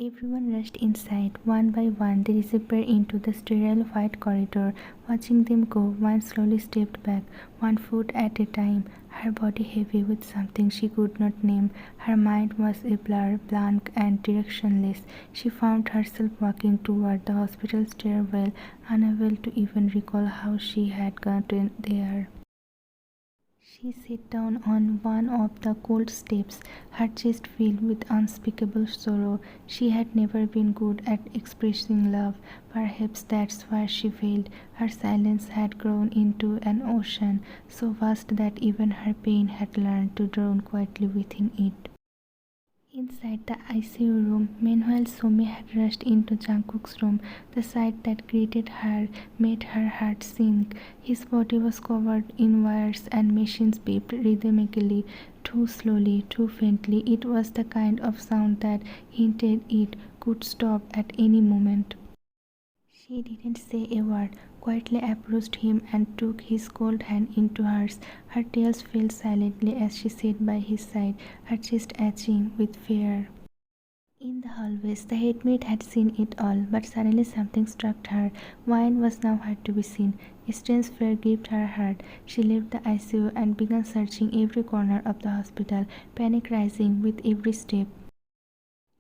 Everyone rushed inside. One by one, they disappeared into the sterile white corridor. Watching them go, one slowly stepped back, one foot at a time, her body heavy with something she could not name. Her mind was a blur, blank and directionless. She found herself walking toward the hospital stairwell, unable to even recall how she had gotten there. She sat down on one of the cold steps, her chest filled with unspeakable sorrow. She had never been good at expressing love. Perhaps that's why she failed. Her silence had grown into an ocean, so vast that even her pain had learned to drown quietly within it. Inside the ICU room, meanwhile Somi had rushed into Jungkook's room. The sight that greeted her made her heart sink. His body was covered in wires and machines beeped rhythmically, too slowly, too faintly. It was the kind of sound that hinted it could stop at any moment. She didn't say a word, quietly approached him and took his cold hand into hers. Her tears fell silently as she sat by his side, her chest aching with fear. In the hallways, the headmaid had seen it all, but suddenly something struck her. Wine was now hard to be seen. A strange fear gripped her heart. She left the ICU and began searching every corner of the hospital, panic rising with every step.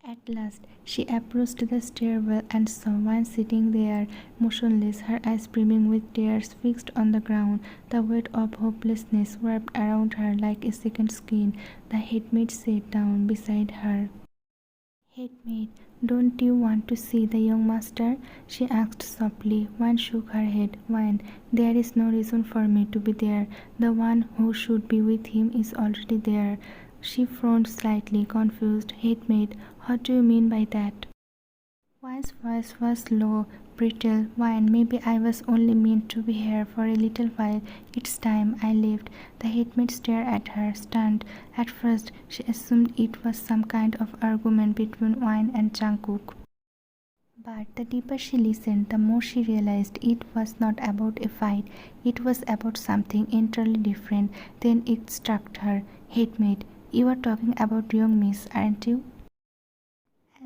At last, she approached the stairwell and saw one sitting there, motionless, her eyes brimming with tears, fixed on the ground. The weight of hopelessness wrapped around her like a second skin. The headmaid sat down beside her. "Headmaid, don't you want to see the young master?" she asked softly. One shook her head. "Wine, there is no reason for me to be there. The one who should be with him is already there." She frowned slightly, confused. "Headmaid, what do you mean by that?" Wine's voice was low, brittle. "Wine, maybe I was only meant to be here for a little while. It's time I left." The headmaid stared at her, stunned. At first, she assumed it was some kind of argument between Wine and Jungkook. But the deeper she listened, the more she realized it was not about a fight. It was about something entirely different. Then it struck her. "Headmaid, you are talking about young miss, aren't you?"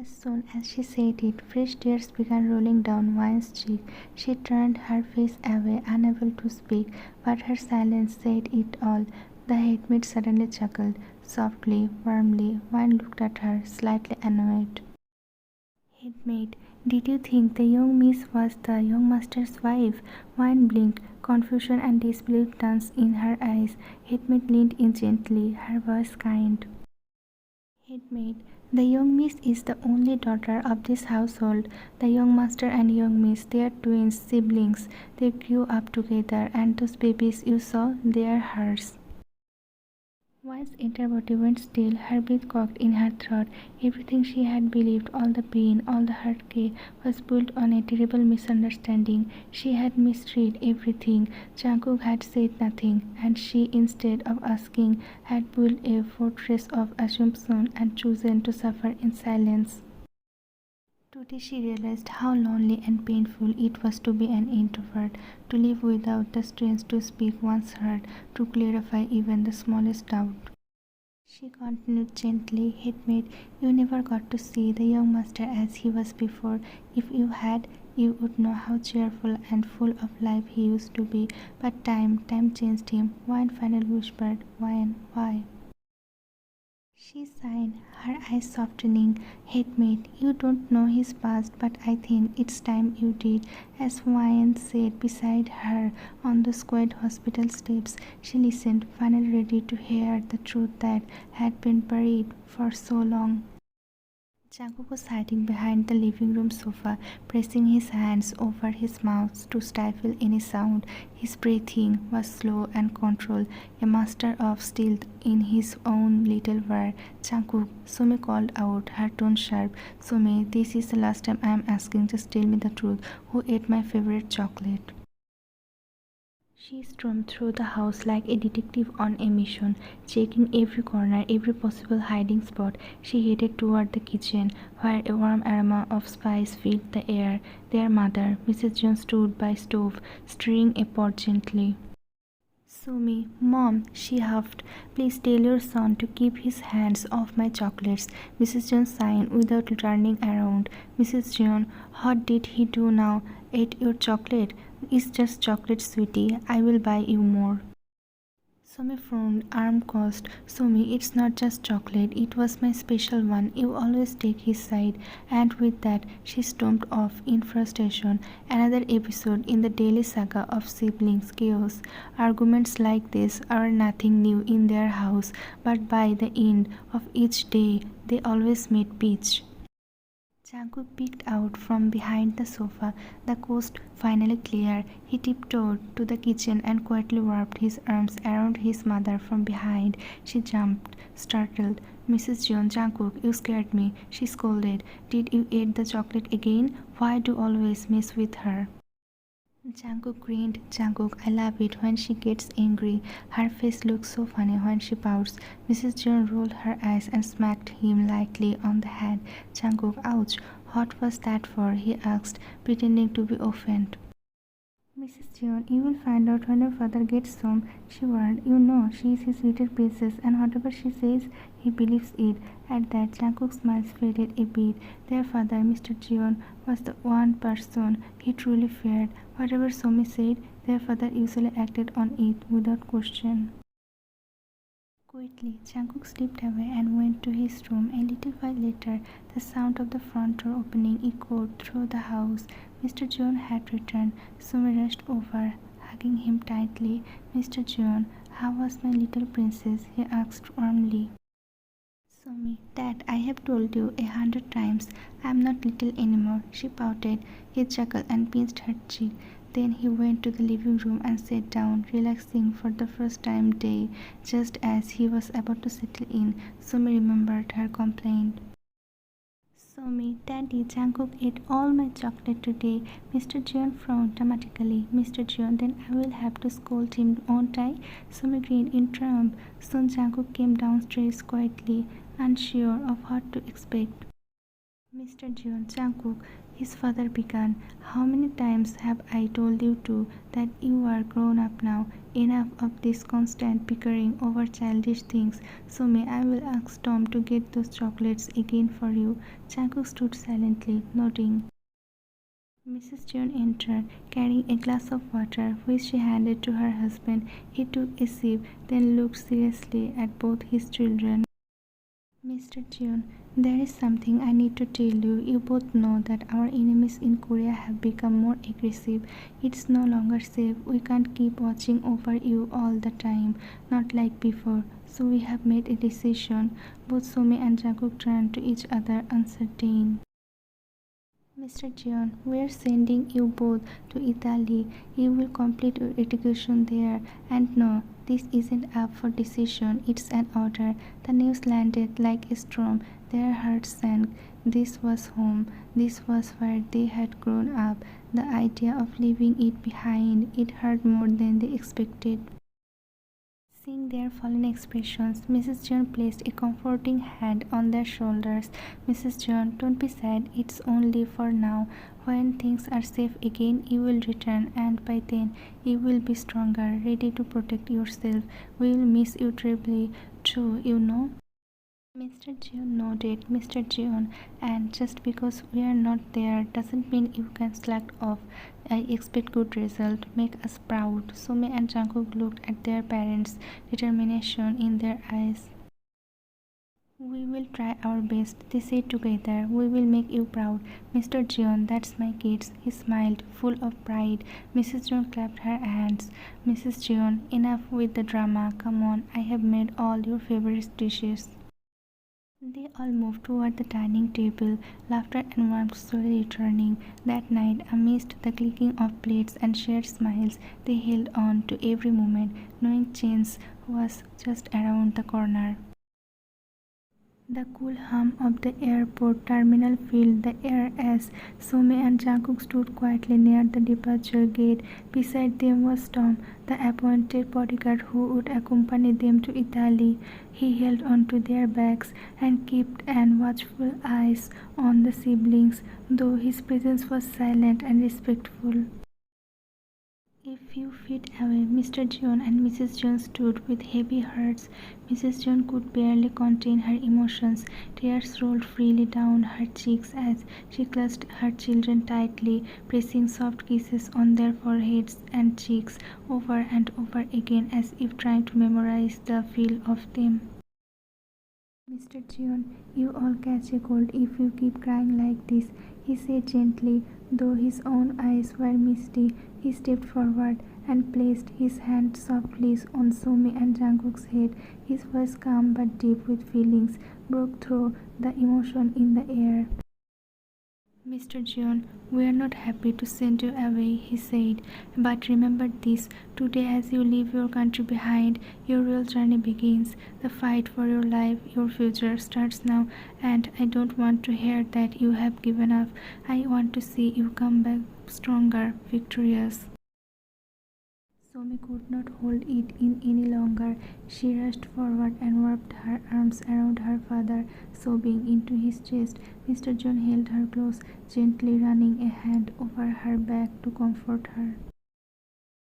As soon as she said it, fresh tears began rolling down Wine's cheek. She turned her face away, unable to speak, but her silence said it all. The headmaid suddenly chuckled, softly, warmly. Wine looked at her, slightly annoyed. "Headmaid, did you think the young miss was the young master's wife?" Wine blinked, confusion and disbelief danced in her eyes. Headmaid leaned in gently, her voice kind. "Headmaid, the young miss is the only daughter of this household. The young master and young miss, they are twins, siblings. They grew up together, and those babies you saw, they are hers." Once inner body went still, her breath caught in her throat. Everything she had believed, all the pain, all the heartache, was built on a terrible misunderstanding. She had misread everything. Jungkook had said nothing, and she, instead of asking, had built a fortress of assumption and chosen to suffer in silence. Today she realized how lonely and painful it was to be an introvert, to live without the strength to speak one's heart, to clarify even the smallest doubt. She continued gently, "Headmaid, you never got to see the young master as he was before. If you had, you would know how cheerful and full of life he used to be. But time changed him." Wine finally whispered, "Wine, why?" She sighed, her eyes softening. "Headmaid, you don't know his past, but I think it's time you did." As Wine sat beside her on the squat hospital steps, she listened, finally ready to hear the truth that had been buried for so long. Jungkook was hiding behind the living room sofa, pressing his hands over his mouth to stifle any sound. His breathing was slow and controlled, a master of stealth in his own little world. "Jungkook," Sumi called out, her tone sharp. "Sumi, this is the last time I am asking. Just tell me the truth. Who ate my favorite chocolate?" She stormed through the house like a detective on a mission, checking every corner, every possible hiding spot. She headed toward the kitchen, where a warm aroma of spice filled the air. Their mother, Mrs. Jones, stood by stove, stirring a pot gently. Sumi, Mom, she huffed, please tell your son to keep his hands off my chocolates. Mrs. John sighed without turning around. Mrs. John, what did he do now? Ate your chocolate? It's just chocolate, sweetie. I will buy you more. Sumi frowned, arm crossed. Sumi, it's not just chocolate, it was my special one. You always take his side. And with that, she stomped off in frustration. Another episode in the daily saga of siblings chaos. Arguments like this are nothing new in their house, but by the end of each day, they always made peace. Jungkook peeked out from behind the sofa, the coast finally clear. He tiptoed to the kitchen and quietly wrapped his arms around his mother from behind. She jumped, startled. Mrs. Jeon, Jungkook, you scared me, she scolded. Did you eat the chocolate again? Why do you always mess with her? Jungkook grinned. Jungkook, I love it when she gets angry. Her face looks so funny when she pouts. Mrs. Jeon rolled her eyes and smacked him lightly on the head. Jungkook, ouch. What was that for? He asked, pretending to be offended. Mrs. Jeon, you will find out when your father gets home, she warned. You know she is his little princess, and whatever she says, he believes it. At that, Jungkook's smile faded a bit. Their father, Mr. Jeon, was the one person he truly feared. Whatever Somi said, their father usually acted on it without question. Quickly, Jungkook slipped away and went to his room. A little while later, the sound of the front door opening echoed through the house. Mr. John had returned. Sumi rushed over, hugging him tightly. Mr. John, how was my little princess? He asked warmly. Sumi, Dad, I have told you 100 times, I am not little anymore, she pouted. He chuckled and pinched her cheek. Then he went to the living room and sat down, relaxing for the first time day. Just as he was about to settle in, Sumi remembered her complaint. Sumi, Daddy, Jungkook ate all my chocolate today. Mr. Jeon frowned dramatically. Mr. Jeon, then I will have to scold him, won't I? Sumi grinned in triumph. Soon Jungkook came downstairs quietly, unsure of what to expect. Mr. Jeon, Jungkook, his father began, how many times have I told you two that you are grown up now? Enough of this constant bickering over childish things. Sumi, I will ask Tom to get those chocolates again for you. Jungkook stood silently, nodding. Mrs. Jeon entered, carrying a glass of water, which she handed to her husband. He took a sip, then looked seriously at both his children. Mr. Jeon, there is something I need to tell you. You both know that our enemies in Korea have become more aggressive. It's no longer safe. We can't keep watching over you all the time, not like before. So we have made a decision. Both Somi and Jungkook turned to each other, uncertain. Mr. Jeon, we are sending you both to Italy. You will complete your education there. And no, this isn't up for decision. It's an order. The news landed like a storm. Their hearts sank. This was home. This was where they had grown up. The idea of leaving it behind, it hurt more than they expected. Seeing their fallen expressions, Mrs. John placed a comforting hand on their shoulders. Mrs. John, don't be sad, it's only for now. When things are safe again, you will return, and by then, you will be stronger, ready to protect yourself. We will miss you terribly, too, you know. Mr. Jeon nodded. Mr. Jeon, and just because we are not there doesn't mean you can slack off. I expect good result. Make us proud. Somi and Jungkook looked at their parents, determination in their eyes. We will try our best, they said together. We will make you proud. Mr. Jeon, that's my kids. He smiled, full of pride. Mrs. Jeon clapped her hands. Mrs. Jeon, enough with the drama. Come on, I have made all your favorite dishes. They all moved toward the dining table, laughter and warmth slowly returning. That night, amidst the clicking of plates and shared smiles, they held on to every moment, knowing change was just around the corner. The cool hum of the airport terminal filled the air as Somi and Jungkook stood quietly near the departure gate. Beside them was Tom, the appointed bodyguard who would accompany them to Italy. He held onto their bags and kept an watchful eye on the siblings, though his presence was silent and respectful. A few feet away, Mr. John and Mrs. John stood with heavy hearts. Mrs. John could barely contain her emotions. Tears rolled freely down her cheeks as she clutched her children tightly, pressing soft kisses on their foreheads and cheeks over and over again as if trying to memorize the feel of them. Mr. John, you all catch a cold if you keep crying like this, he said gently, though his own eyes were misty. He stepped forward and placed his hand softly on Somi and Jungkook's head. His voice, calm but deep with feelings, broke through the emotion in the air. Mr. John, we are not happy to send you away, he said, but remember this, today as you leave your country behind, your real journey begins. The fight for your life, your future starts now, and I don't want to hear that you have given up. I want to see you come back stronger, victorious. Somi could not hold it in any longer. She rushed forward and wrapped her arms around her father, sobbing into his chest. Mr. John held her close, gently running a hand over her back to comfort her.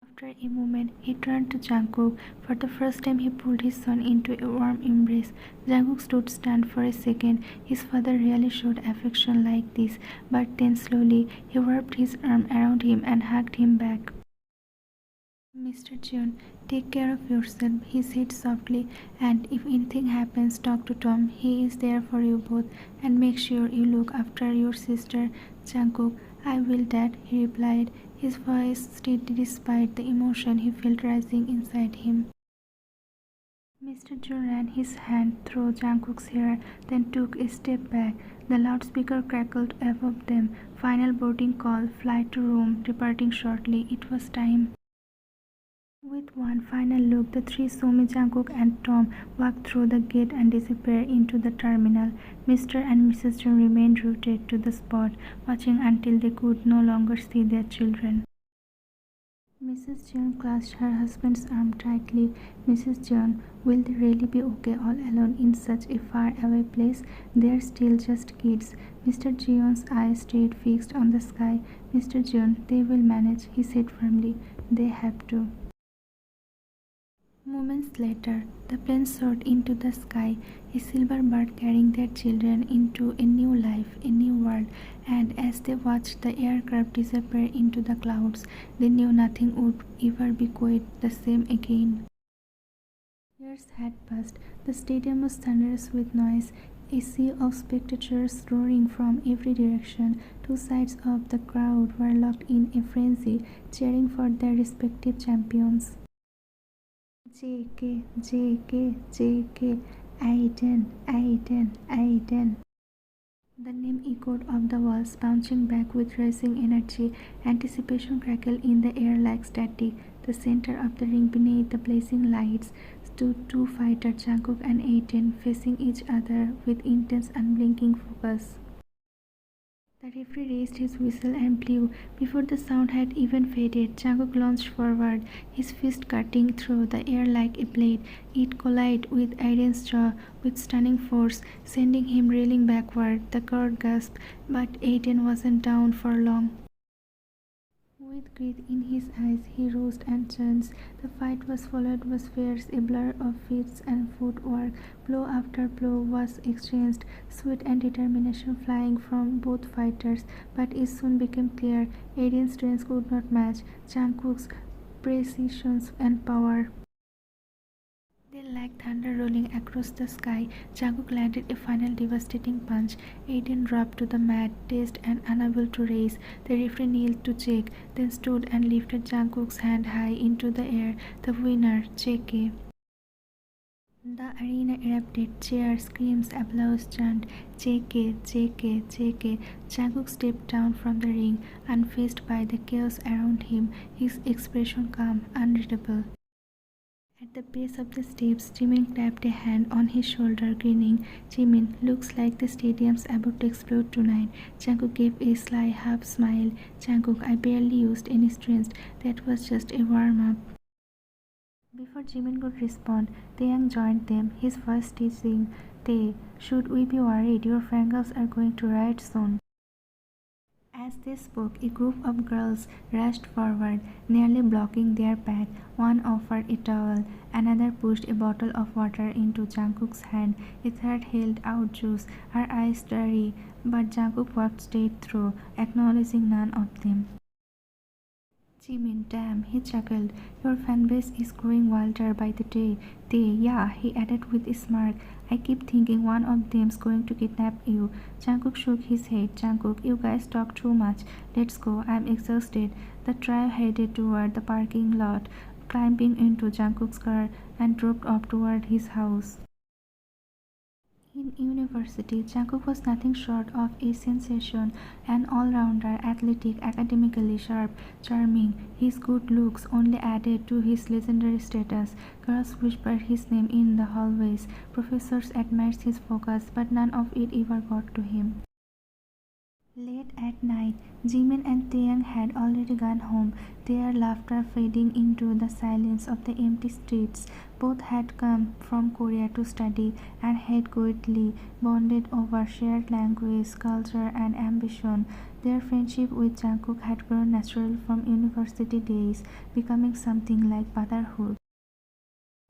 After a moment, he turned to Jungkook. For the first time, he pulled his son into a warm embrace. Jungkook stood stunned for a second. His father rarely showed affection like this, but then slowly, he wrapped his arm around him and hugged him back. Mr. John, take care of yourself, he said softly, and if anything happens, talk to Tom. He is there for you both, and make sure you look after your sister, Jungkook. I will, Dad, he replied, his voice steady despite the emotion he felt rising inside him. Mr. John ran his hand through Jungkook's hair, then took a step back. The loudspeaker crackled above them. Final boarding call, flight to Rome, departing shortly. It was time. With one final look, the three Somi, Jungkook and Tom walked through the gate and disappeared into the terminal. Mr. and Mrs. John remained rooted to the spot, watching until they could no longer see their children. Mrs. John clasped her husband's arm tightly. Mrs. John, will they really be okay all alone in such a far-away place? They're still just kids. Mr. John's eyes stayed fixed on the sky. Mr. John, they will manage, he said firmly. They have to. Moments later, the plane soared into the sky, a silver bird carrying their children into a new life, a new world, and as they watched the aircraft disappear into the clouds, they knew nothing would ever be quite the same again. Years had passed. The stadium was thunderous with noise, a sea of spectators roaring from every direction. Two sides of the crowd were locked in a frenzy, cheering for their respective champions. JK, JK, JK, Aiden, Aiden, Aiden. The name echoed off the walls, bouncing back with rising energy. Anticipation crackled in the air like static. The center of the ring beneath the blazing lights stood two fighters, Jungkook and Aiden, facing each other with intense, unblinking focus. The referee raised his whistle and blew. Before the sound had even faded, Jungkook launched forward, his fist cutting through the air like a blade. It collided with Aiden's jaw with stunning force, sending him reeling backward. The crowd gasped, but Aiden wasn't down for long. With greed in his eyes, he rose and charged. The fight was followed was fierce, a blur of fists and footwork. Blow after blow was exchanged, sweat and determination flying from both fighters. But it soon became clear, Aiden's strength could not match Jungkook's precision and power. Then, like thunder rolling across the sky, Jungkook landed a final devastating punch. Aiden dropped to the mat, dazed and unable to raise. The referee kneeled to check, then stood and lifted Jungkook's hand high into the air. The winner, JK. The arena erupted. Cheers, screams, applause, chant. JK, JK, JK. Jungkook stepped down from the ring, unfazed by the chaos around him, his expression calm, unreadable. At the base of the steps, Jimin clapped a hand on his shoulder, grinning. Jimin, looks like the stadium's about to explode tonight. Jungkook gave a sly half smile. Jungkook, I barely used any strength. That was just a warm-up. Before Jimin could respond, Taeyang joined them, his voice teasing. Tae, should we be worried? Your fangirls are going to riot soon. As they spoke, a group of girls rushed forward, nearly blocking their path. One offered a towel, another pushed a bottle of water into Jungkook's hand, a third held out juice, her eyes starry, but Jungkook walked straight through, acknowledging none of them. Jimin, damn, he chuckled. Your fanbase is growing wilder by the day. Yeah, he added with a smirk. I keep thinking one of them's going to kidnap you. Jungkook shook his head. Jungkook, you guys talk too much. Let's go, I'm exhausted. The trio headed toward the parking lot, climbing into Jungkook's car, and drove off toward his house. In university, Jungkook was nothing short of a sensation, an all-rounder, athletic, academically sharp, charming. His good looks only added to his legendary status. Girls whispered his name in the hallways. Professors admired his focus, but none of it ever got to him. Late at night, Jimin and Taeyang had already gone home, their laughter fading into the silence of the empty streets. Both had come from Korea to study and had quietly bonded over shared language, culture, and ambition. Their friendship with Jungkook had grown natural from university days, becoming something like brotherhood.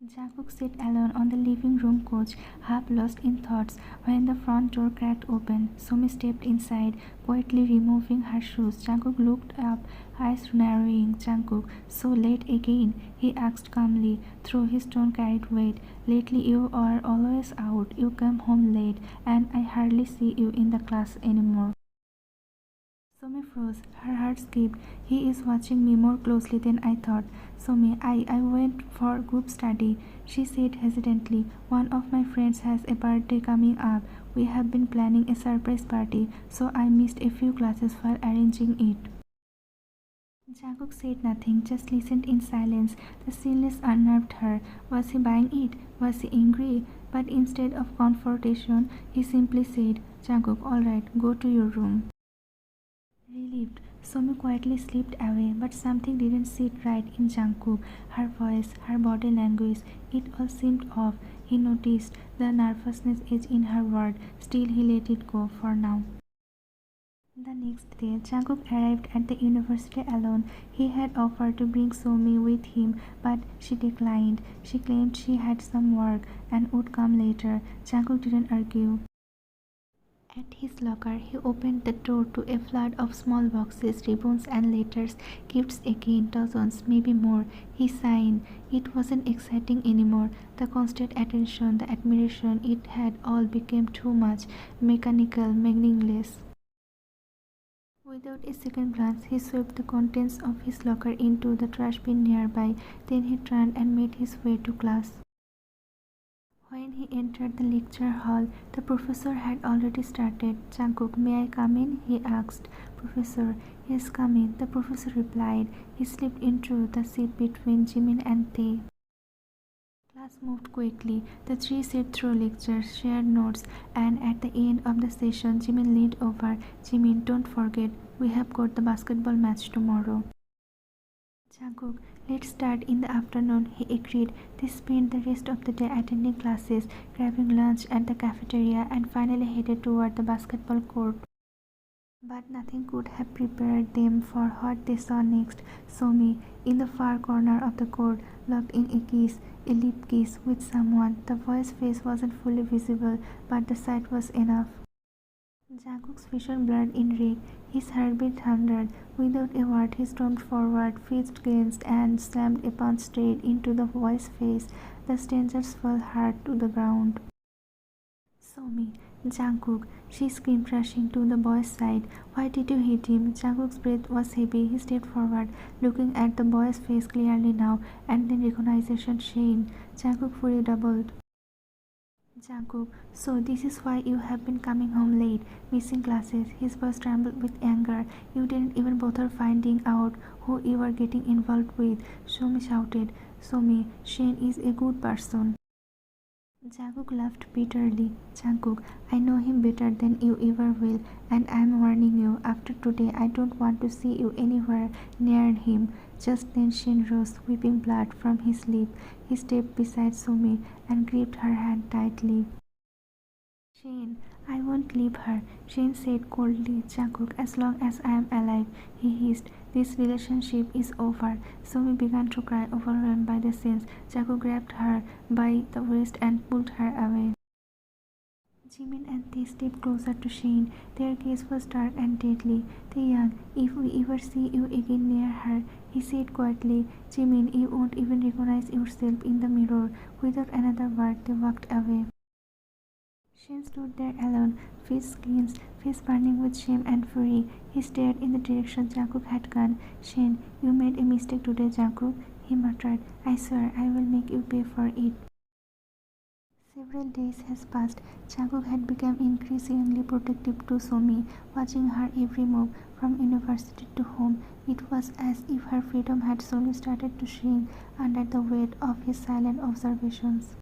Jungkook sat alone on the living room couch, half lost in thoughts, when the front door cracked open. Somi stepped inside, quietly removing her shoes. Jungkook looked up, eyes narrowing. Jungkook, so late again? He asked calmly, though his tone carried weight. Lately you are always out. You come home late, and I hardly see you in the class anymore. Somi froze. Her heart skipped. He is watching me more closely than I thought. Somi, I went for group study, she said hesitantly. One of my friends has a birthday coming up. We have been planning a surprise party, so I missed a few classes while arranging it. Jungkook said nothing, just listened in silence. The stillness unnerved her. Was he buying it? Was he angry? But instead of confrontation, he simply said, Jungkook, alright, go to your room. Relieved, Somi quietly slipped away, but something didn't sit right in Jungkook. Her voice, her body language, it all seemed off. He noticed the nervousness edge in her word. Still, he let it go for now. The next day, Jungkook arrived at the university alone. He had offered to bring Somi with him, but she declined. She claimed she had some work and would come later. Jungkook didn't argue. At his locker, he opened the door to a flood of small boxes, ribbons and letters, gifts again, dozens, maybe more. He signed. It wasn't exciting anymore. The constant attention, the admiration, it had all become too much, mechanical, meaningless. Without a second glance, he swept the contents of his locker into the trash bin nearby. Then he turned and made his way to class. When he entered the lecture hall, the professor had already started. Jungkook, may I come in? He asked. Professor, yes, come in, the professor replied. He slipped into the seat between Jimin and Tae. Class moved quickly. The three sat through lectures, shared notes, and at the end of the session, Jimin leaned over. Jimin, don't forget, we have got the basketball match tomorrow. Jungkook, let's start in the afternoon, he agreed. They spent the rest of the day attending classes, grabbing lunch at the cafeteria, and finally headed toward the basketball court. But nothing could have prepared them for what they saw next. Somi, in the far corner of the court, locked in a kiss, a lip kiss with someone. The boy's face wasn't fully visible, but the sight was enough. Jungkook's vision blurred in rage. His heartbeat thundered. Without a word, he stormed forward, fist clenched, and slammed a punch straight into the boy's face. The strangers fell hard to the ground. Somi, Jungkook, she screamed, rushing to the boy's side. Why did you hit him? Jungkook's breath was heavy. He stepped forward, looking at the boy's face clearly now, and then recognition shone. Jungkook's fury doubled. Jungkook, so this is why you have been coming home late, missing classes. His voice trembled with anger. You didn't even bother finding out who you were getting involved with. Somi shouted. Somi, Shane is a good person. Jungkook laughed bitterly. Jungkook, I know him better than you ever will, and I'm warning you, after today I don't want to see you anywhere near him. Just then Shin rose, weeping blood from his lip. He stepped beside Somi and gripped her hand tightly. Shane, I won't leave her, Shane said coldly. Jungkook, as long as I am alive, he hissed. This relationship is over. Somi began to cry, overwhelmed by the scenes. Jungkook grabbed her by the waist and pulled her away. Jimin and they stepped closer to Shane. Their gaze was dark and deadly. Taeyang, if we ever see you again near her, he said quietly. Jimin, you won't even recognize yourself in the mirror. Without another word, they walked away. Shane stood there alone, face clenched, face burning with shame and fury. He stared in the direction Jungkook had gone. Shane, you made a mistake today, Jungkook, he muttered. I swear I will make you pay for it. Several days has passed. Jungkook had become increasingly protective to Somi, watching her every move from university to home. It was as if her freedom had slowly started to shrink under the weight of his silent observations.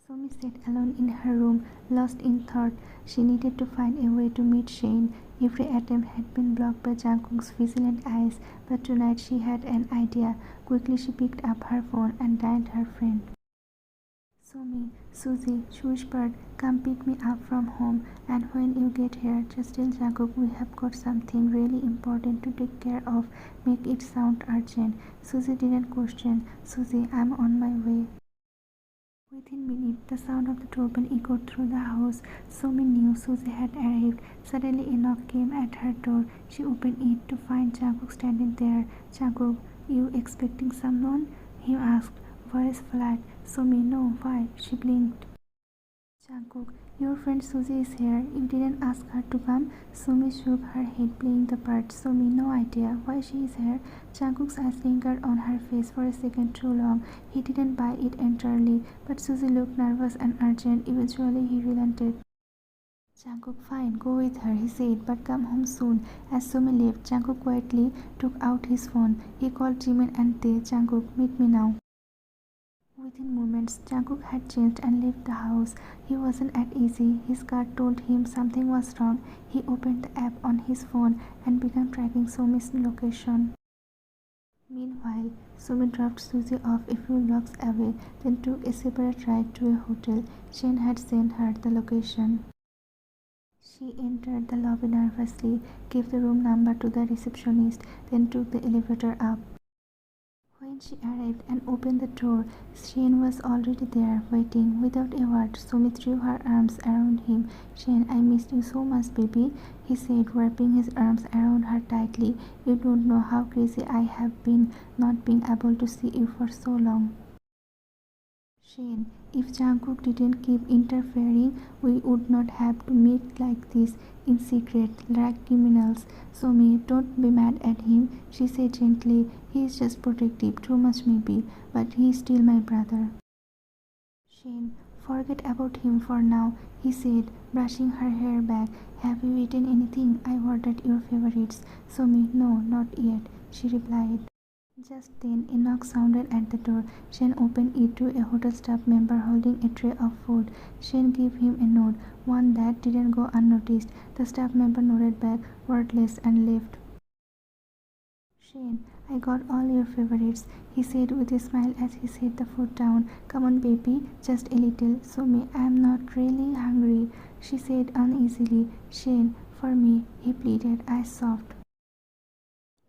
Somi sat alone in her room, lost in thought. She needed to find a way to meet Shane. Every attempt had been blocked by Jungkook's vigilant eyes, but tonight she had an idea. Quickly she picked up her phone and dialed her friend. Somi, Suzy, she whispered, come pick me up from home, and when you get here, just tell Jungkook we have got something really important to take care of. Make it sound urgent. Suzy didn't question. Suzy, I'm on my way. Within minutes, the sound of the doorbell echoed through the house. Somi knew Suzy had arrived. Suddenly, a knock came at her door. She opened it to find Jungkook standing there. Jungkook, you expecting someone? He asked, voice flat. Somi, no, why? She blinked. Jungkook, your friend Suzy is here. You didn't ask her to come? Somi shook her head, playing the part. Somi, no idea why she is here. Jungkook's eyes lingered on her face for a second too long. He didn't buy it entirely, but Suzy looked nervous and urgent. Eventually, he relented. Jungkook, fine, go with her, he said, but come home soon. As Somi left, Jungkook quietly took out his phone. He called Jimin and Tae. Jungkook, meet me now. Within moments, Jungkook had changed and left the house. He wasn't at ease. His gut told him something was wrong. He opened the app on his phone and began tracking Somi's location. Meanwhile, Somi dropped Suzy off a few blocks away, then took a separate ride to a hotel. Shane had sent her the location. She entered the lobby nervously, gave the room number to the receptionist, then took the elevator up. When she arrived and opened the door, Shane was already there, waiting. Without a word, Somi threw her arms around him. Shane, I missed you so much, baby, he said, wrapping his arms around her tightly. You don't know how crazy I have been not being able to see you for so long. Shane, if Jungkook didn't keep interfering, we would not have to meet like this in secret, like criminals. Somi, don't be mad at him, she said gently. He is just protective, too much maybe, but he is still my brother. Shane, forget about him for now, he said, brushing her hair back. Have you eaten anything? I ordered your favorites. Somi, no, not yet, she replied. Just then, a knock sounded at the door. Shane opened it to a hotel staff member holding a tray of food. Shane gave him a nod, one that didn't go unnoticed. The staff member nodded back, wordless, and left. Shane, I got all your favorites, he said with a smile as he set the food down. Come on, baby, just a little. Somi, I am not really hungry, she said uneasily. Shane, for me, he pleaded, eyes soft.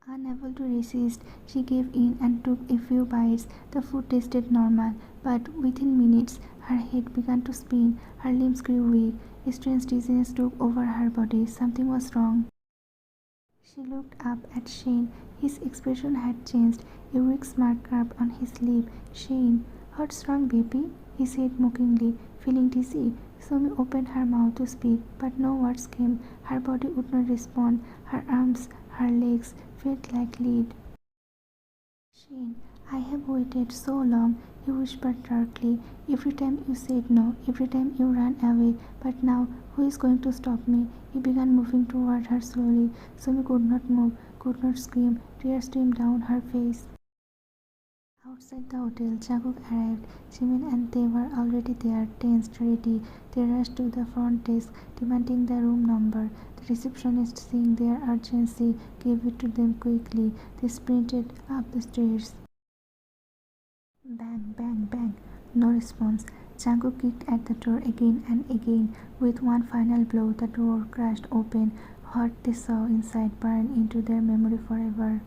Unable to resist, she gave in and took a few bites. The food tasted normal, but within minutes her head began to spin, her limbs grew weak, a strange dizziness took over her body. Something was wrong. She looked up at Shane. His expression had changed, a weak smirk curved on his lip. Shane, what's wrong, baby? He said mockingly. Feeling dizzy? Somi opened her mouth to speak, but no words came. Her body would not respond. Her arms, her legs felt like lead. Shane, I have waited so long, he whispered darkly. Every time you said no, every time you ran away, but now who is going to stop me? He began moving toward her slowly. Somi could not move, could not scream. Tears streamed down her face. Outside the hotel, Jungkook arrived. Jimin and they were already there, tensed, ready. They rushed to the front desk, demanding the room number. The receptionist, seeing their urgency, gave it to them quickly. They sprinted up the stairs. Bang, bang, bang. No response. Jungkook kicked at the door again and again. With one final blow, the door crashed open. What they saw inside burned into their memory forever.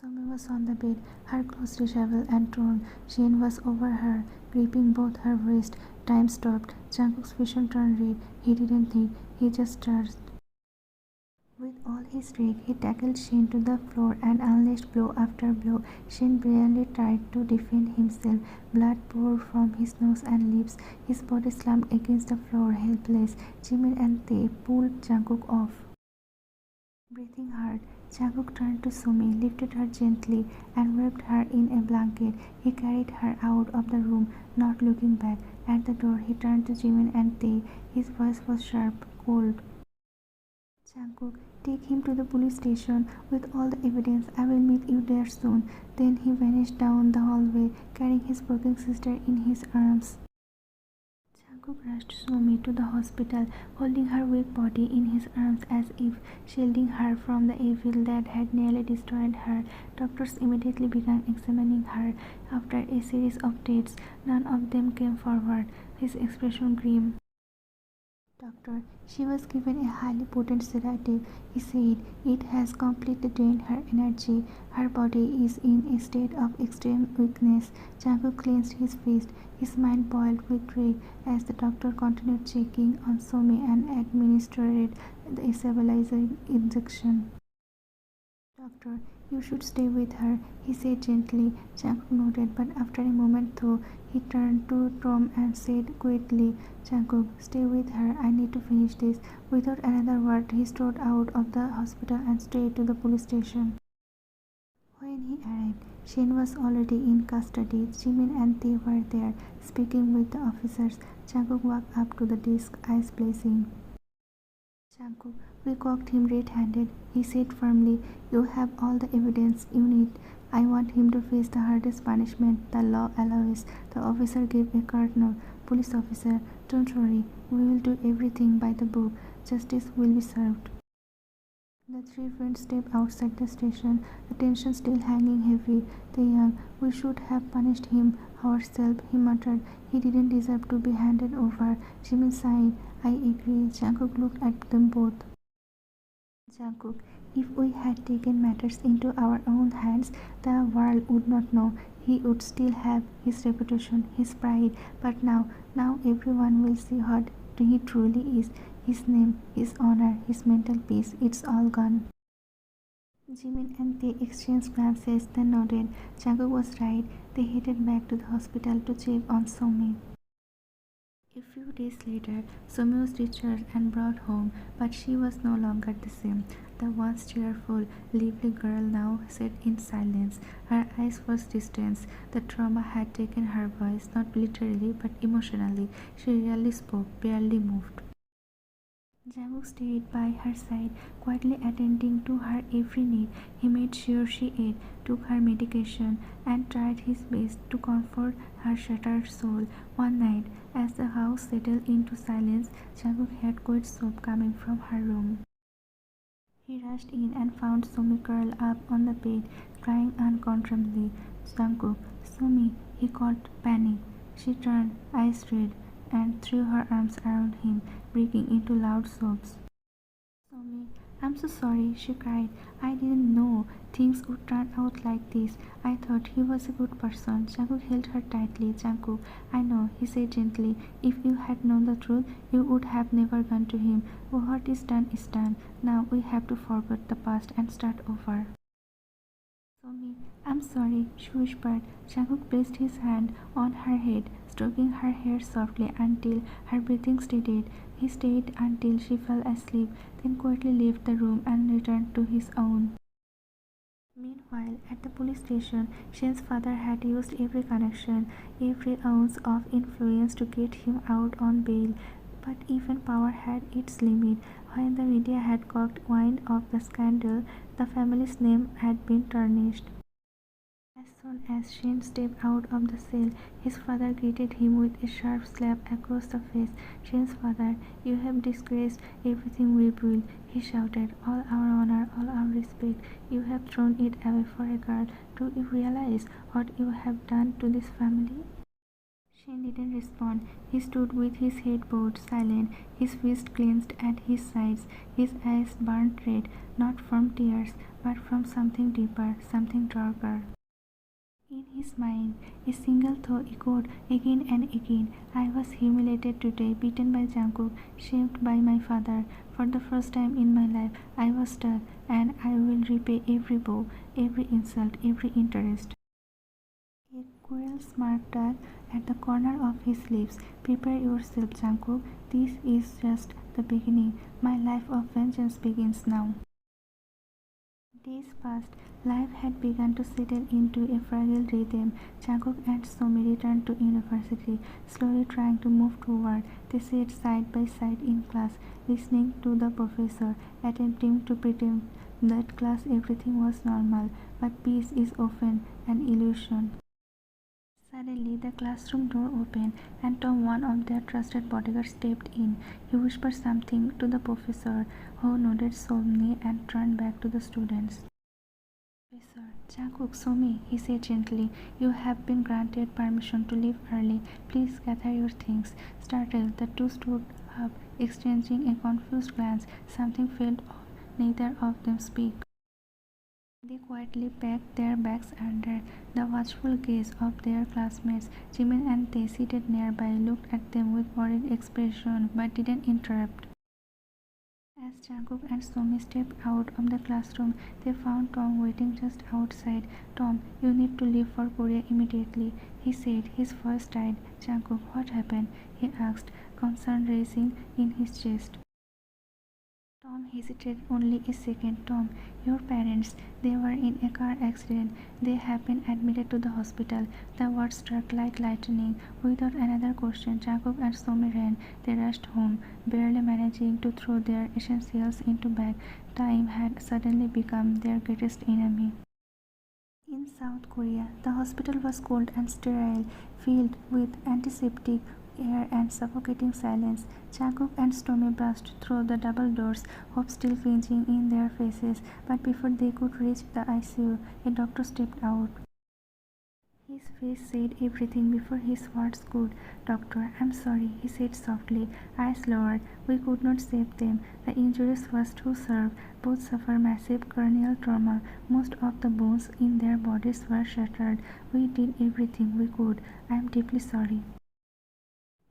Somi was on the bed, her clothes disheveled and torn. Shin was over her, gripping both her wrists. Time stopped. Jungkook's vision turned red. He didn't think, he just charged. With all his strength, he tackled Shin to the floor and unleashed blow after blow. Shin brilliantly tried to defend himself. Blood poured from his nose and lips. His body slumped against the floor, helpless. Jimin and Tae pulled Jungkook off. Breathing hard, Jungkook turned to Sumi, lifted her gently, and wrapped her in a blanket. He carried her out of the room, not looking back. At the door, he turned to Jimin and Tae. His voice was sharp, cold. Jungkook, take him to the police station with all the evidence. I will meet you there soon. Then he vanished down the hallway, carrying his broken sister in his arms. Jungkook rushed Sumi to the hospital, holding her weak body in his arms as if shielding her from the evil that had nearly destroyed her. Doctors immediately began examining her. After a series of tests, none of them came forward, his expression grim. Doctor, she was given a highly potent sedative. He said it has completely drained her energy. Her body is in a state of extreme weakness. Jungkook clenched his fist. His mind boiled with rage as the doctor continued checking on Somi and administered a stabilizing injection. Doctor, you should stay with her, he said gently. Jungkook nodded, but after a moment though, he turned to Tom and said quietly, Jungkook, stay with her, I need to finish this. Without another word, he strode out of the hospital and straight to the police station. When he arrived, Shin was already in custody. Jimin and Tae were there, speaking with the officers. Jungkook walked up to the desk, eyes blazing. Jungkook, we caught him red-handed, he said firmly. You have all the evidence you need. I want him to face the hardest punishment the law allows. The officer gave a curt nod. Police officer, don't worry. We will do everything by the book. Justice will be served. The three friends stepped outside the station, the tension still hanging heavy. Young, we should have punished him ourselves, he muttered. He didn't deserve to be handed over. Jimin sighed. I agree. Jungkook looked at them both. Jungkook, if we had taken matters into our own hands, the world would not know. He would still have his reputation, his pride. But now everyone will see what he truly is. His name, his honor, his mental peace, it's all gone. Jimin and Tae exchanged glances, then nodded. Jungkook was right. They headed back to the hospital to check on Somi. A few days later, Somi was discharged and brought home, but she was no longer the same. The once cheerful, lively girl now sat in silence. Her eyes were distant. The trauma had taken her voice, not literally but emotionally. She rarely spoke, barely moved. Jungkook stayed by her side, quietly attending to her every need. He made sure she ate, took her medication, and tried his best to comfort her shattered soul. One night, as the house settled into silence, Jungkook heard quiet sob coming from her room. He rushed in and found Somi curled up on the bed, crying uncontrollably. Jungkook, Somi, he called, panic. She turned, eyes red, and threw her arms around him, breaking into loud sobs. Somi, I'm so sorry, she cried. I didn't know things would turn out like this. I thought he was a good person. Jungkook held her tightly. Jungkook, I know, he said gently. If you had known the truth, you would have never gone to him. What is done is done. Now we have to forget the past and start over. Somi, I'm sorry, she whispered. Jungkook placed his hand on her head, stroking her hair softly until her breathing steadied. He stayed until she fell asleep, then quietly left the room and returned to his own. Meanwhile, at the police station, Shin's father had used every connection, every ounce of influence to get him out on bail. But even power had its limit. When the media had caught wind of the scandal, the family's name had been tarnished. As soon as Shin stepped out of the cell, his father greeted him with a sharp slap across the face. Shin's father, you have disgraced everything we built, he shouted. All our honor, all our respect, you have thrown it away for a girl. Do you realize what you have done to this family? Shen didn't respond. He stood with his head bowed, silent, his fists clenched at his sides, his eyes burnt red, not from tears, but from something deeper, something darker. In his mind, a single thought echoed again and again. I was humiliated today, beaten by Jungkook, shamed by my father. For the first time in my life, I was stuck, and I will repay every blow, every insult, every interest. A cruel smirk tugged at the corner of his lips. Prepare yourself, Jungkook. This is just the beginning. My life of vengeance begins now. Days passed. Life had begun to settle into a fragile rhythm. Jungkook and Somi returned to university, slowly trying to move toward. They sat side by side in class, listening to the professor, attempting to pretend that class everything was normal. But peace is often an illusion. Suddenly, the classroom door opened, and Tom, one of their trusted bodyguards, stepped in. He whispered something to the professor, who nodded solemnly and turned back to the students. Professor, Jungkook, Somi, he said gently, you have been granted permission to leave early. Please gather your things. Startled, the two stood up, exchanging a confused glance. Something felt off. Neither of them spoke. They quietly packed their bags under the watchful gaze of their classmates. Jimin and Tae, seated nearby, looked at them with worried expression but didn't interrupt. As Jungkook and Somi stepped out of the classroom, they found Tom waiting just outside. Tom, you need to leave for Korea immediately, he said, his voice tight. Jungkook, what happened? He asked, concern rising in his chest. Tom hesitated only a second. Tom, your parents, they were in a car accident. They have been admitted to the hospital. The words struck like lightning. Without another question, Jungkook and Somi ran. They rushed home, barely managing to throw their essentials into bag. Time had suddenly become their greatest enemy. In South Korea, the hospital was cold and sterile, filled with antiseptic air and suffocating silence. Jungkook and Stormy burst through the double doors, hope still clenching in their faces. But before they could reach the ICU, a doctor stepped out. His face said everything before his words could. Doctor, I'm sorry, he said softly, eyes lowered. We could not save them. The injuries were too severe. Both suffered massive cranial trauma. Most of the bones in their bodies were shattered. We did everything we could. I am deeply sorry.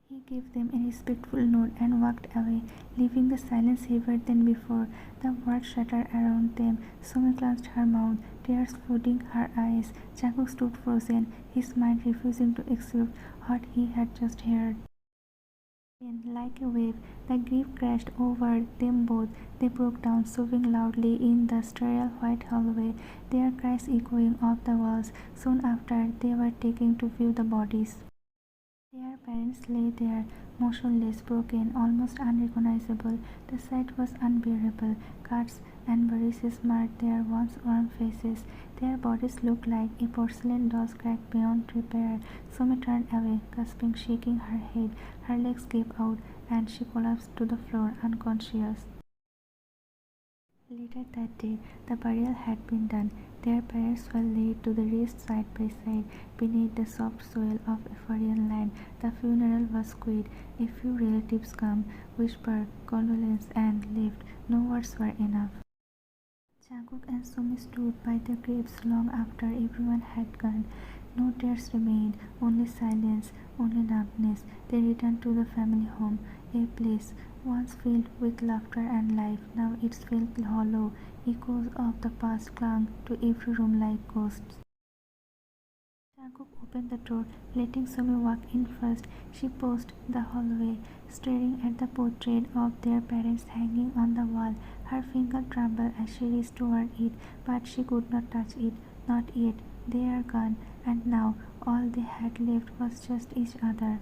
He gave them a respectful nod and walked away, leaving the silence heavier than before. The world shuddered around them. Somi clenched her mouth, tears flooding her eyes. Jungkook stood frozen, his mind refusing to accept what he had just heard. Then, like a wave, the grief crashed over them both. They broke down, sobbing loudly in the sterile white hallway, their cries echoing off the walls. Soon after, they were taken to view the bodies. Their parents lay there, motionless, broken, almost unrecognizable. The sight was unbearable. Cuts and bruises marked their once warm faces. Their bodies looked like a porcelain doll's cracked beyond repair. Somi turned away, gasping, shaking her head. Her legs gave out, and she collapsed to the floor, unconscious. Later that day, the burial had been done. Their parents were laid to the rest side by side beneath the soft soil of a foreign land. The funeral was quiet. A few relatives came, whispered condolence, and left. No words were enough. Jungkook and Somi stood by the graves long after everyone had gone. No tears remained, only silence, only numbness. They returned to the family home, a place once filled with laughter and life. Now it felt hollow. Echoes of the past clung to every room like ghosts. Jungkook opened the door, letting Somi walk in first. She paused the hallway, staring at the portrait of their parents hanging on the wall. Her finger trembled as she reached toward it, but she could not touch it. Not yet. They are gone, and now all they had left was just each other.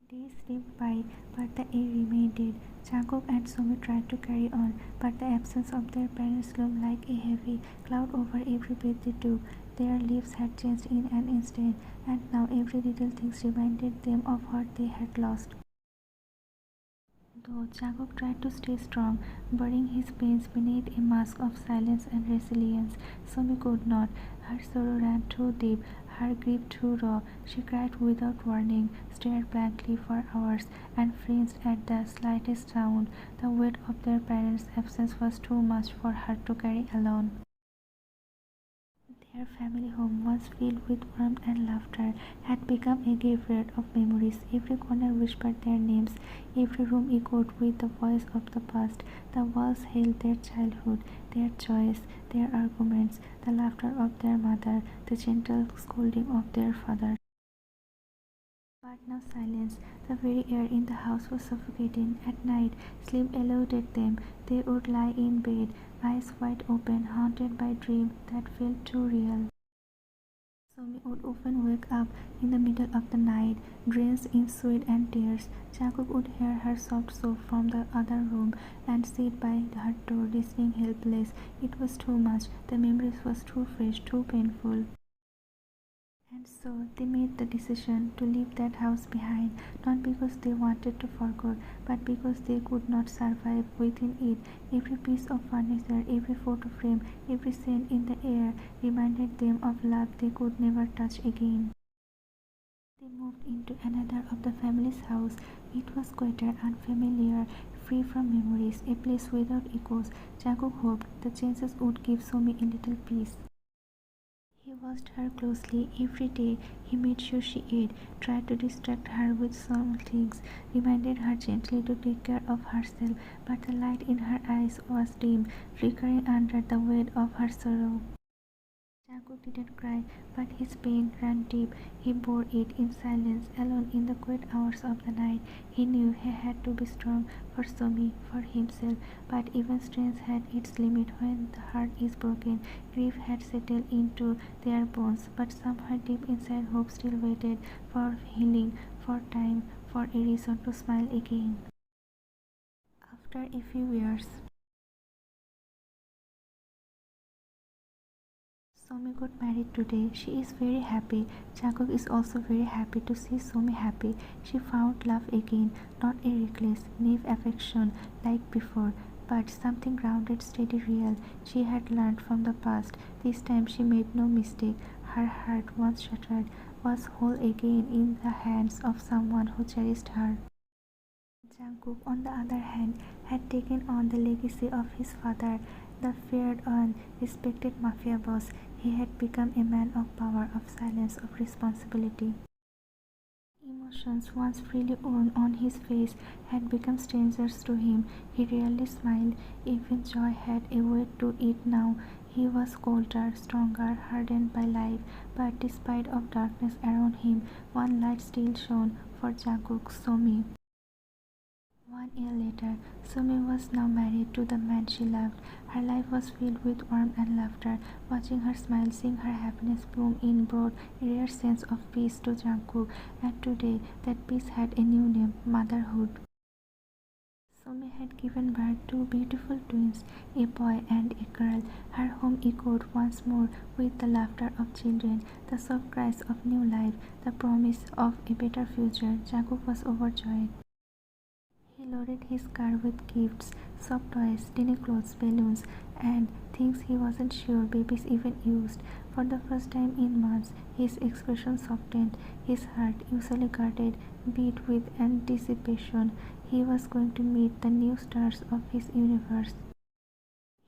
Days slipped by, but the air remained dead. Jungkook and Somi tried to carry on, but the absence of their parents loomed like a heavy cloud over every breath they took. Their lives had changed in an instant, and now every little thing reminded them of what they had lost. Though Jungkook tried to stay strong, burying his pains beneath a mask of silence and resilience, Somi could not. Her sorrow ran too deep, her grief too raw. She cried without warning, stared blankly for hours, and flinched at the slightest sound. The weight of their parents' absence was too much for her to carry alone. Their family home, once filled with warmth and laughter, had become a graveyard of memories. Every corner whispered their names, every room echoed with the voice of the past. The walls held their childhood, their joys, their arguments, the laughter of their mother, the gentle scolding of their father. But now silence. The very air in the house was suffocating. At night, sleep eluded them. They would lie in bed, eyes wide open, haunted by dreams that felt too real. Somi would often wake up in the middle of the night, drenched in sweat and tears. Jungkook would hear her soft sob from the other room and sit by her door, listening helpless. It was too much. The memories was too fresh, too painful. And so they made the decision to leave that house behind, not because they wanted to forget, but because they could not survive within it. Every piece of furniture, every photo frame, every scent in the air reminded them of love they could never touch again. They moved into another of the family's house. It was quieter, unfamiliar, free from memories, a place without echoes. Jungkook hoped the changes would give Somi a little peace. He watched her closely every day. He made sure she ate, tried to distract her with small things, reminded her gently to take care of herself, but the light in her eyes was dim, flickering under the weight of her sorrow. Jungkook didn't cry, but his pain ran deep. He bore it in silence, alone in the quiet hours of the night. He knew he had to be strong for Somi, for himself, but even strength had its limit when the heart is broken. Grief had settled into their bones, but somewhere deep inside hope still waited for healing, for time, for a reason to smile again. After a few years, Somi got married today. She is very happy. Jungkook is also very happy to see Somi happy. She found love again, not a reckless, naive affection like before, but something grounded, steady, real. She had learned from the past. This time she made no mistake. Her heart, once shattered, was whole again in the hands of someone who cherished her. Jungkook, on the other hand, had taken on the legacy of his father, the feared and respected mafia boss. He had become a man of power, of silence, of responsibility. Emotions, once freely worn on his face, had become strangers to him. He rarely smiled, even joy had a weight to it now. He was colder, stronger, hardened by life, but despite of darkness around him, one light still shone for Jungkook, Somi. 1 year later, Sumi was now married to the man she loved. Her life was filled with warmth and laughter. Watching her smile, seeing her happiness bloom in brought a rare sense of peace to Jungkook, and today that peace had a new name, motherhood. Sumi had given birth to beautiful twins, a boy and a girl. Her home echoed once more with the laughter of children, the soft cries of new life, the promise of a better future. Jungkook was overjoyed. He loaded his car with gifts, soft toys, tiny clothes, balloons, and things he wasn't sure babies even used. For the first time in months, his expression softened. His heart, usually guarded, beat with anticipation. He was going to meet the new stars of his universe.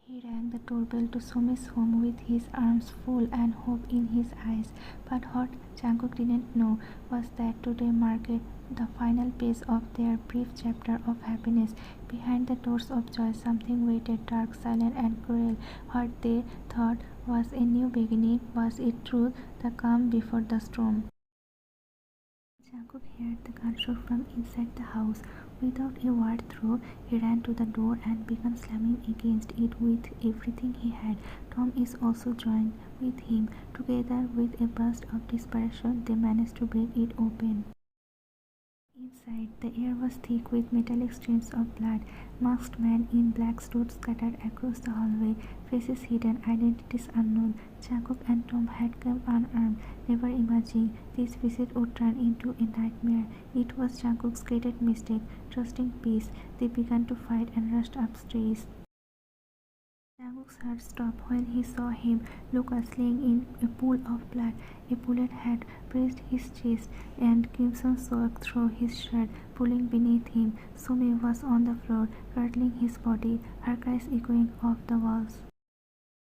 He rang the doorbell to Somi's home with his arms full and hope in his eyes. But what Jungkook didn't know was that today marked the final page of their brief chapter of happiness. Behind the doors of joy, something waited, dark, silent, and cruel. What they thought was a new beginning, was it truth, the calm before the storm? Jungkook heard the gunshot from inside the house. Without a word through, he ran to the door and began slamming against it with everything he had. Tom is also joined with him. Together, with a burst of desperation, they managed to break it open. Inside, the air was thick with metallic streams of blood. Masked men in black stood scattered across the hallway, faces hidden, identities unknown. Jungkook and Tom had come unarmed, never imagining this visit would turn into a nightmare. It was Jungkook's greatest mistake, trusting peace. They began to fight and rushed upstairs. Jungkook's heart stopped when he saw him, Lucas, laying in a pool of blood. A bullet had pierced his chest, and crimson soaked through his shirt, pulling beneath him. Sumi was on the floor, cradling his body, her cries echoing off the walls.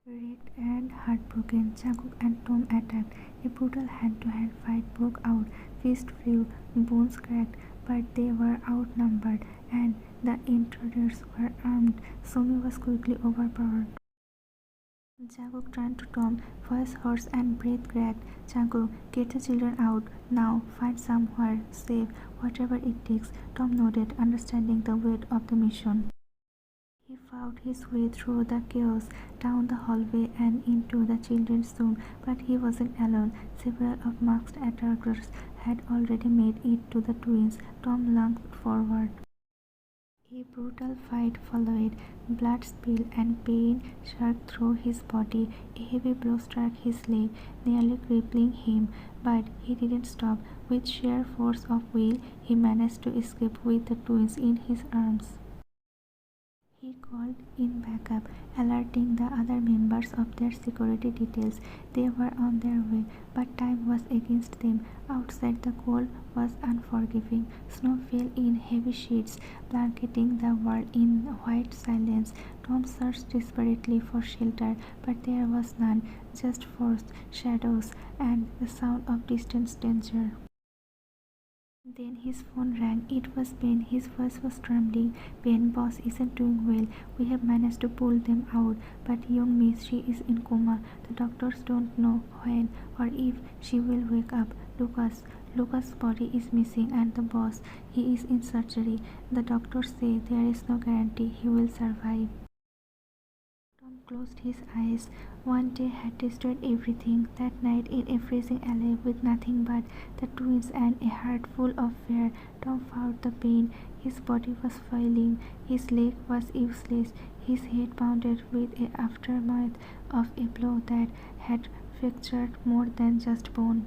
Wrecked and heartbroken, Jungkook and Tom attacked. A brutal hand-to-hand fight broke out. Fists flew, bones cracked, but they were outnumbered, and the intruders were armed. Sumi was quickly overpowered. Jungkook turned to Tom, voice hoarse and breath cracked. "Jungkook, get the children out, now, find somewhere safe, whatever it takes." Tom nodded, understanding the weight of the mission. He fought his way through the chaos, down the hallway and into the children's room, but he wasn't alone. Several of masked attackers had already made it to the twins. Tom lunged forward. A brutal fight followed. Blood spilled and pain surged through his body. A heavy blow struck his leg, nearly crippling him, but he didn't stop. With sheer force of will, he managed to escape with the twins in his arms. He called in backup, alerting the other members of their security details. They were on their way, but time was against them. Outside, the cold was unforgiving. Snow fell in heavy sheets, blanketing the world in white silence. Tom searched desperately for shelter, but there was none, just forest, shadows, and the sound of distant danger. Then his phone rang. It was Ben. His voice was trembling. "Ben, boss isn't doing well. We have managed to pull them out, but young Miss, she is in coma. The doctors don't know when or if she will wake up. Lucas' body is missing, and the boss, he is in surgery. The doctors say there is no guarantee he will survive." Tom closed his eyes. One day had destroyed everything. That night in a freezing alley with nothing but the twins and a heart full of fear, Tom felt the pain. His body was failing. His leg was useless. His head pounded with the aftermath of a blow that had fractured more than just bone.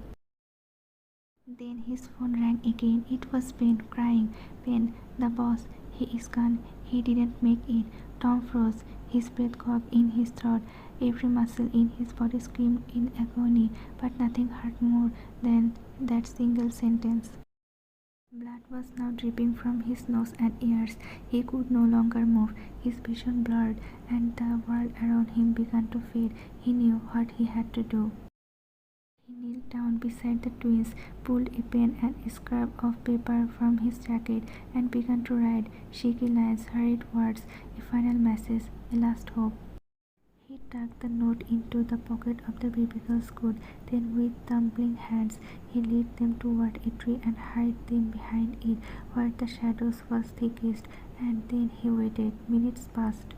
Then his phone rang again. It was Ben crying. "Ben, the boss, he is gone. He didn't make it." Tom froze, his breath caught in his throat. Every muscle in his body screamed in agony, but nothing hurt more than that single sentence. Blood was now dripping from his nose and ears. He could no longer move. His vision blurred, and the world around him began to fade. He knew what he had to do. He knelt down beside the twins, pulled a pen and a scrap of paper from his jacket, and began to write shaky lines, hurried words, a final message, a last hope. He tucked the note into the pocket of the baby girl's coat. Then, with trembling hands, he led them toward a tree and hid them behind it, where the shadows was thickest. And then he waited. Minutes passed.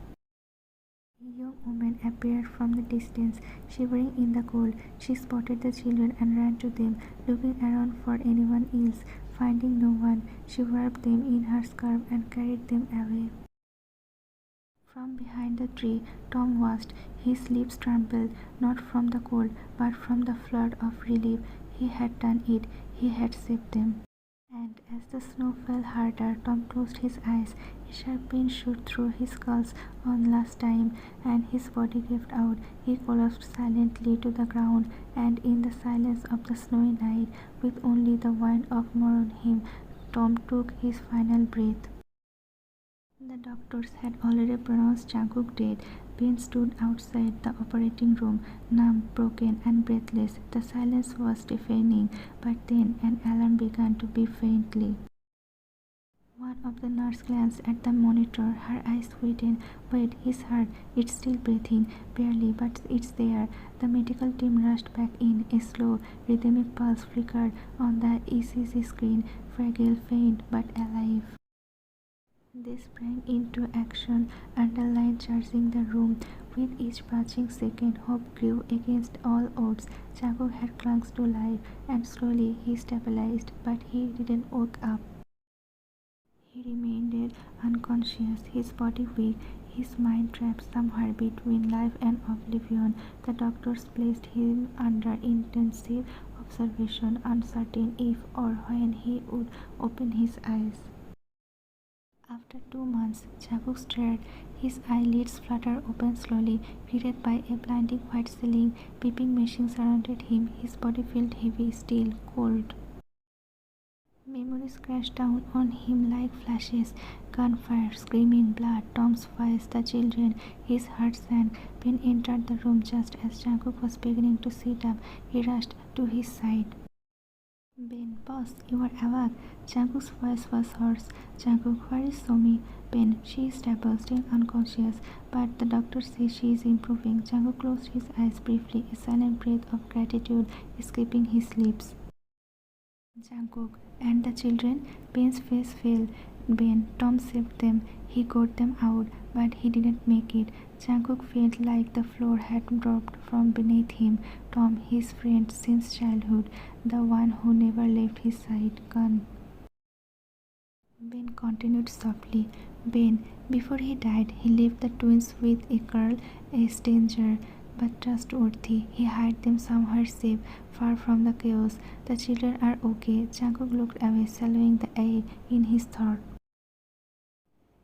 A young woman appeared from the distance, shivering in the cold. She spotted the children and ran to them, looking around for anyone else. Finding no one, she wrapped them in her scarf and carried them away. From behind the tree, Tom watched. His lips trembled, not from the cold, but from the flood of relief. He had done it. He had saved them. And as the snow fell harder, Tom closed his eyes. A sharp pain shot through his skull one last time, and his body gave out. He collapsed silently to the ground, and in the silence of the snowy night, with only the wind of more on him, Tom took his final breath. The doctors had already pronounced Jungkook dead. Ben stood outside the operating room, numb, broken, and breathless. The silence was deafening, but then an alarm began to beep faintly. One of the nurses glanced at the monitor, her eyes widened. "Wait, his heart, it's still breathing, barely, but it's there." The medical team rushed back in. A slow, rhythmic pulse flickered on the ECG screen, fragile, faint, but alive. They sprang into action, adrenaline charging the room. With each passing second, hope grew against all odds. Jungkook had clung to life, and slowly he stabilized, but he didn't wake up. He remained unconscious, his body weak, his mind trapped somewhere between life and oblivion. The doctors placed him under intensive observation, uncertain if or when he would open his eyes. After 2 months, Jungkook stared. His eyelids fluttered open slowly, greeted by a blinding white ceiling. Beeping machines surrounded him. His body felt heavy, still, cold. Memories crashed down on him like flashes. Gunfire, screaming, blood, Tom's voice, the children. His heart sank. Ben entered the room just as Jungkook was beginning to sit up. He rushed to his side. Ben, boss, you are awake. Jungkook's voice was hoarse. Jungkook, where is Somi? Ben, she is stable, still unconscious, but the doctor says she is improving. Jungkook closed his eyes briefly, a silent breath of gratitude escaping his lips. Jungkook and the children? Ben's face fell. Ben, Tom saved them. He got them out, but he didn't make it. Jungkook felt like the floor had dropped from beneath him. Tom, his friend since childhood, the one who never left his side, gone. Ben continued softly. Ben, before he died, he left the twins with a girl, a stranger, but trustworthy. He hid them somewhere safe, far from the chaos. The children are okay. Jungkook looked away, swallowing the A in his throat.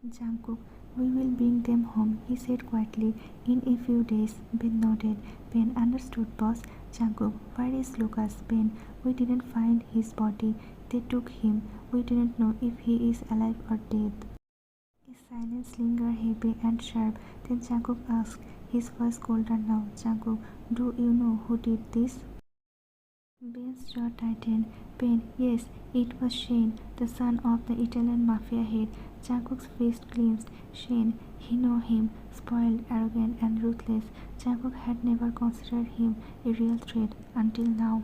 Jungkook, we will bring them home, he said quietly. In a few days. Ben nodded. Ben understood, boss. Jungkook, where is Lucas? Ben, we didn't find his body. They took him. We didn't know if he is alive or dead. A silence lingered, heavy and sharp. Then Jungkook asked, his voice colder now. Jungkook, do you know who did this? Ben's jaw tightened. Ben, yes, it was Shane, the son of the Italian mafia head. Jungkook's face clenched. Shane, he knew him, spoiled, arrogant and ruthless. Jungkook had never considered him a real threat until now.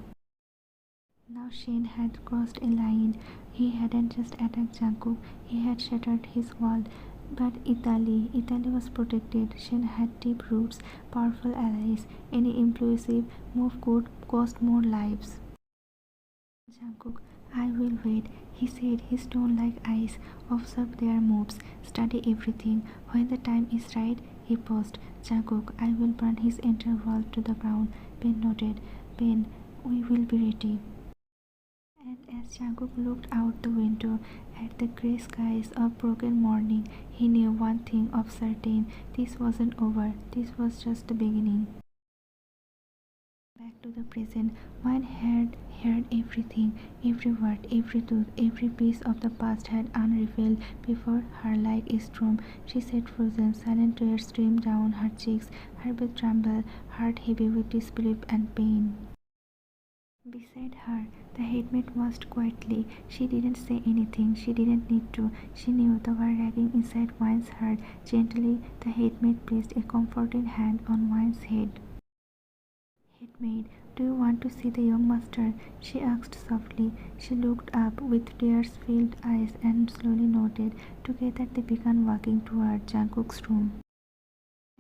Now Shane had crossed a line. He hadn't just attacked Jungkook, he had shattered his world. But Italy was protected. Shane had deep roots, powerful allies. Any impulsive move could cost more lives. Jungkook, I will wait, he said, his tone like ice. Observe their moves, study everything. When the time is right, he paused. Jungkook, I will burn his entire world to the ground. Ben nodded. Ben, we will be ready. And as Jungkook looked out the window at the grey skies of broken morning, he knew one thing of certain. This wasn't over. This was just the beginning. Back to the present, one had heard everything, every word, every truth, every piece of the past had unrevealed before her like a storm. She sat frozen, silent tears streamed down her cheeks, her breath trembled, heart heavy with disbelief and pain. Beside her, the headmaid watched quietly. She didn't say anything. She didn't need to. She knew the wire ragging inside Wine's heart. Gently, the headmaid placed a comforting hand on Wine's head. Headmaid, do you want to see the young master? She asked softly. She looked up with tears-filled eyes and slowly nodded. Together they began walking toward Jungkook's room.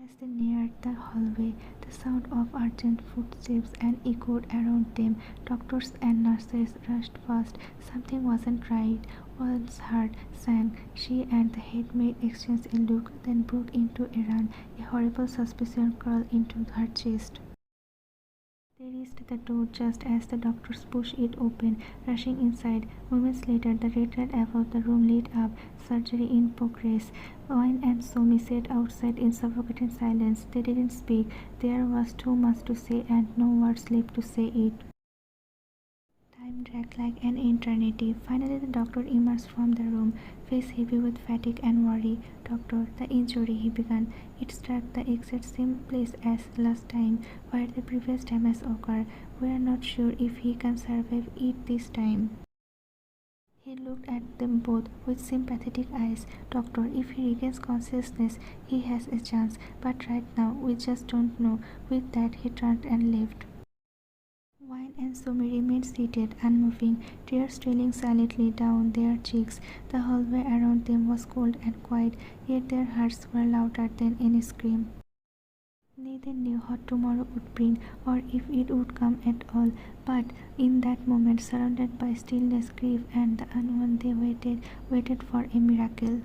As they neared the hallway, the sound of urgent footsteps and echoed around them. Doctors and nurses rushed past. Something wasn't right. One's heart sank. She and the headmaid exchanged a look, then broke into a run. A horrible suspicion crawled into her chest. They reached the door just as the doctors pushed it open. Rushing inside, moments later the red light above the room lit up. Surgery in progress. Wine and Somi sat outside in suffocating silence. They didn't speak. There was too much to say and no words left to say it. Time dragged like an eternity. Finally the doctor emerged from the room, face heavy with fatigue and worry. Doctor, the injury, he began. It struck the exact same place as last time, where the previous damage occurred. We are not sure if he can survive it this time. He looked at them both with sympathetic eyes. Doctor, if he regains consciousness, he has a chance. But right now, we just don't know. With that, he turned and left. Wine and Somi remained seated, unmoving, tears trailing silently down their cheeks. The hallway around them was cold and quiet, yet their hearts were louder than any scream. Neither knew what tomorrow would bring, or if it would come at all, but in that moment, surrounded by stillness, grief, and the unknown, they waited for a miracle.